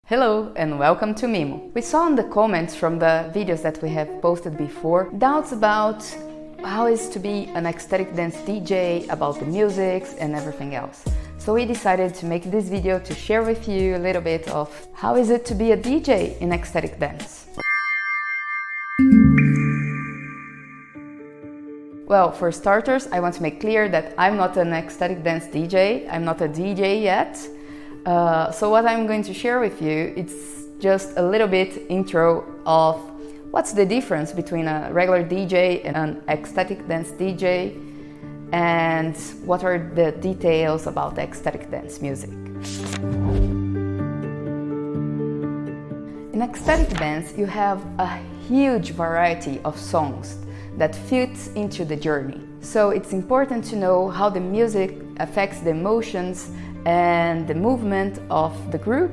Hello and welcome to Mimo. We saw in the comments from the videos that we have posted before doubts about how it is to be an ecstatic dance DJ, about the musics and everything else. So we decided to make this video to share with you a little bit of how is it to be a DJ in ecstatic dance. Well, for starters, I want to make clear that I'm not an ecstatic dance DJ. I'm not a DJ yet. So what I'm going to share with you, it's just a little bit intro of what's the difference between a regular DJ and an ecstatic dance DJ, and what are the details about the ecstatic dance music. In ecstatic dance, you have a huge variety of songs that fits into the journey. So it's important to know how the music affects the emotions and the movement of the group,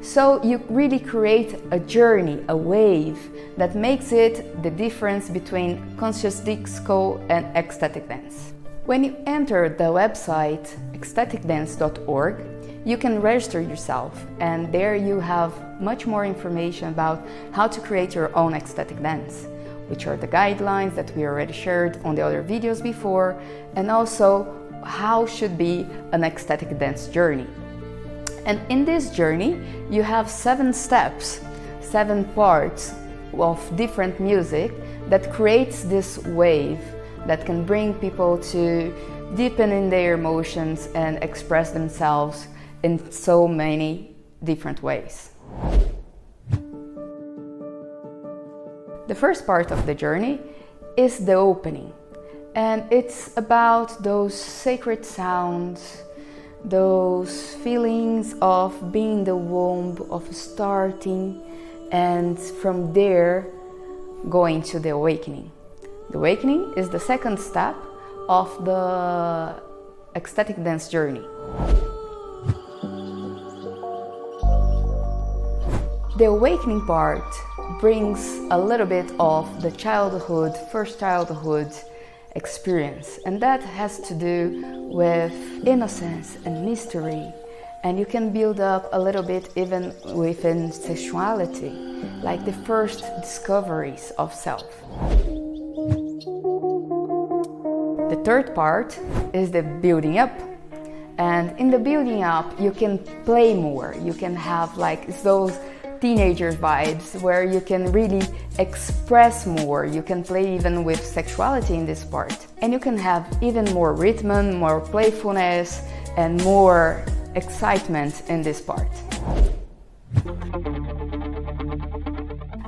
so you really create a journey, a wave that makes it the difference between conscious disco and ecstatic dance. When you enter the website ecstaticdance.org, you can register yourself, and there you have much more information about how to create your own ecstatic dance, which are the guidelines that we already shared on the other videos before, and also how should be an ecstatic dance journey. And in this journey, you have 7 steps, 7 parts of different music that creates this wave that can bring people to deepen in their emotions and express themselves in so many different ways. The first part of the journey is the opening. And it's about those sacred sounds, those feelings of being the womb, of starting, and from there going to the awakening. The awakening is the second step of the ecstatic dance journey. The awakening part brings a little bit of the childhood, first childhood experience, and that has to do with innocence and mystery, and you can build up a little bit even within sexuality, like the first discoveries of self. The third part is the building up, and in the building up you can play more, you can have like those teenager vibes where you can really express more. You can play even with sexuality in this part, and you can have even more rhythm, more playfulness and more excitement in this part.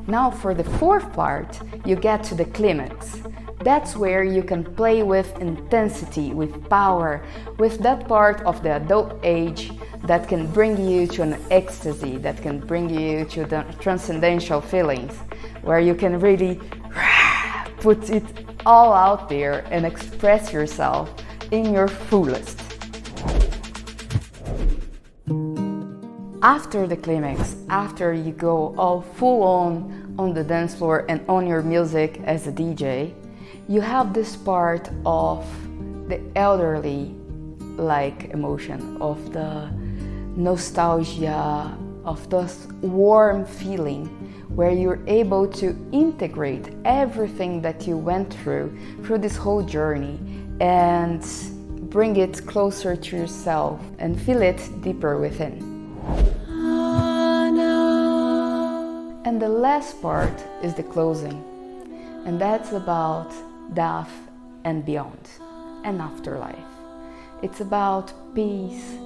Now for the fourth part, you get to the climax. That's where you can play with intensity, with power, with that part of the adult age that can bring you to an ecstasy, that can bring you to the transcendental feelings, where you can really put it all out there and express yourself in your fullest. After the climax, after you go all full on the dance floor and on your music as a DJ, you have this part of the elderly like emotion, of the nostalgia, of this warm feeling where you're able to integrate everything that you went through this whole journey and bring it closer to yourself and feel it deeper within. And the last part is the closing, and that's about death and beyond, and afterlife. It's about peace,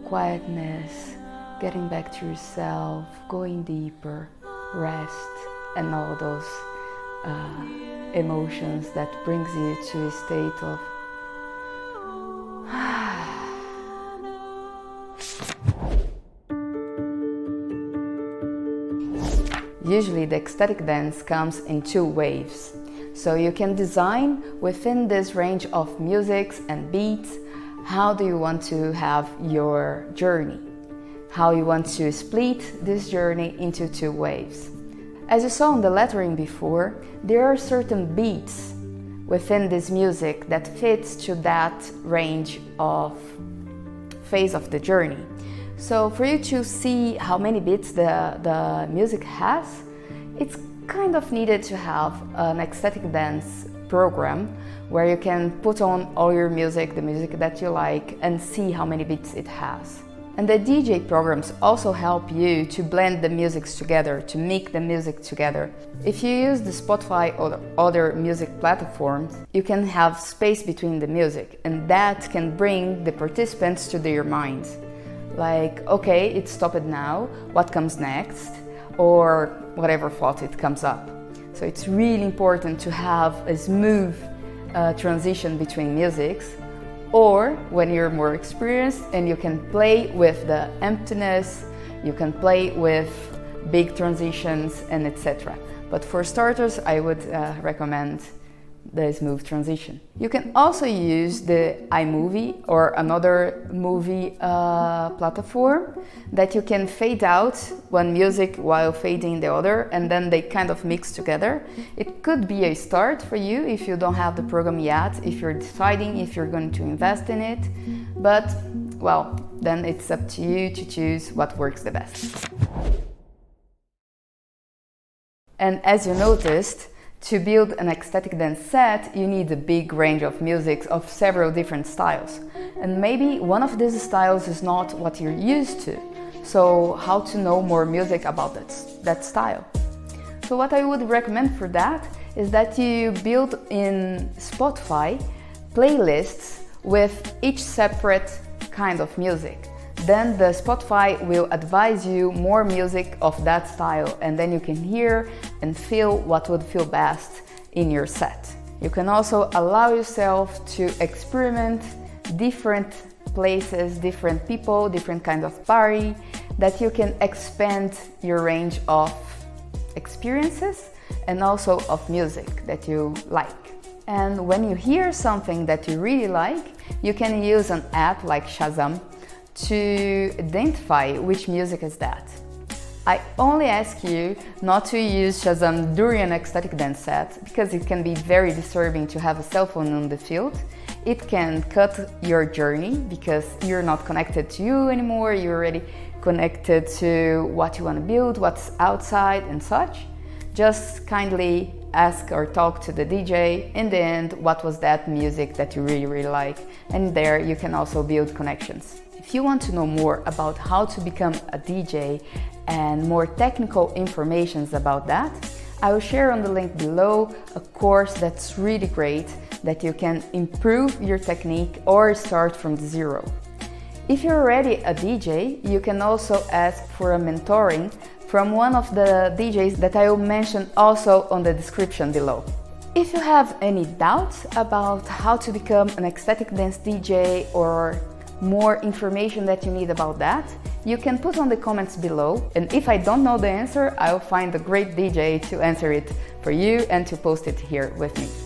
quietness, getting back to yourself, going deeper, rest, and all those emotions that brings you to a state of Usually the ecstatic dance comes in 2 waves. So you can design within this range of musics and beats how do you want to have your journey, how you want to split this journey into 2 waves. As you saw in the lettering before, there are certain beats within this music that fits to that range of phase of the journey. So for you to see how many beats the music has, it's kind of needed to have an ecstatic dance program where you can put on all your music, the music that you like, and see how many beats it has. And the DJ programs also help you to blend the musics together, to mix the music together. If you use the Spotify or other music platforms, you can have space between the music, and that can bring the participants to their minds. Like, okay, it stopped now, what comes next? Or whatever thought it comes up. So it's really important to have a smooth transition between musics, or when you're more experienced and you can play with the emptiness, you can play with big transitions and etc. But for starters, I would recommend the smooth transition. You can also use the iMovie or another movie platform that you can fade out one music while fading the other, and then they kind of mix together. It could be a start for you if you don't have the program yet, if you're deciding if you're going to invest in it, but well, then it's up to you to choose what works the best. And as you noticed, to build an ecstatic dance set, you need a big range of music of several different styles. And maybe one of these styles is not what you're used to. So how to know more music about that style? So what I would recommend for that is that you build in Spotify playlists with each separate kind of music. Then the Spotify will advise you more music of that style, and then you can hear and feel what would feel best in your set. You can also allow yourself to experiment different places, different people, different kinds of party, that you can expand your range of experiences and also of music that you like. And when you hear something that you really like, you can use an app like Shazam to identify which music is that. I only ask you not to use Shazam during an ecstatic dance set because it can be very disturbing to have a cell phone on the field. It can cut your journey because you're not connected to you anymore, you're already connected to what you want to build, what's outside and such. Just kindly ask or talk to the DJ in the end, what was that music that you really like, and there you can also build connections. If you want to know more about how to become a DJ and more technical information about that, I will share on the link below a course that's really great that you can improve your technique or start from zero. If you're already a DJ, you can also ask for a mentoring from one of the DJs that I will mention also on the description below. If you have any doubts about how to become an ecstatic dance DJ or more information that you need about that, you can put on the comments below, and if I don't know the answer, I'll find a great DJ to answer it for you and to post it here with me.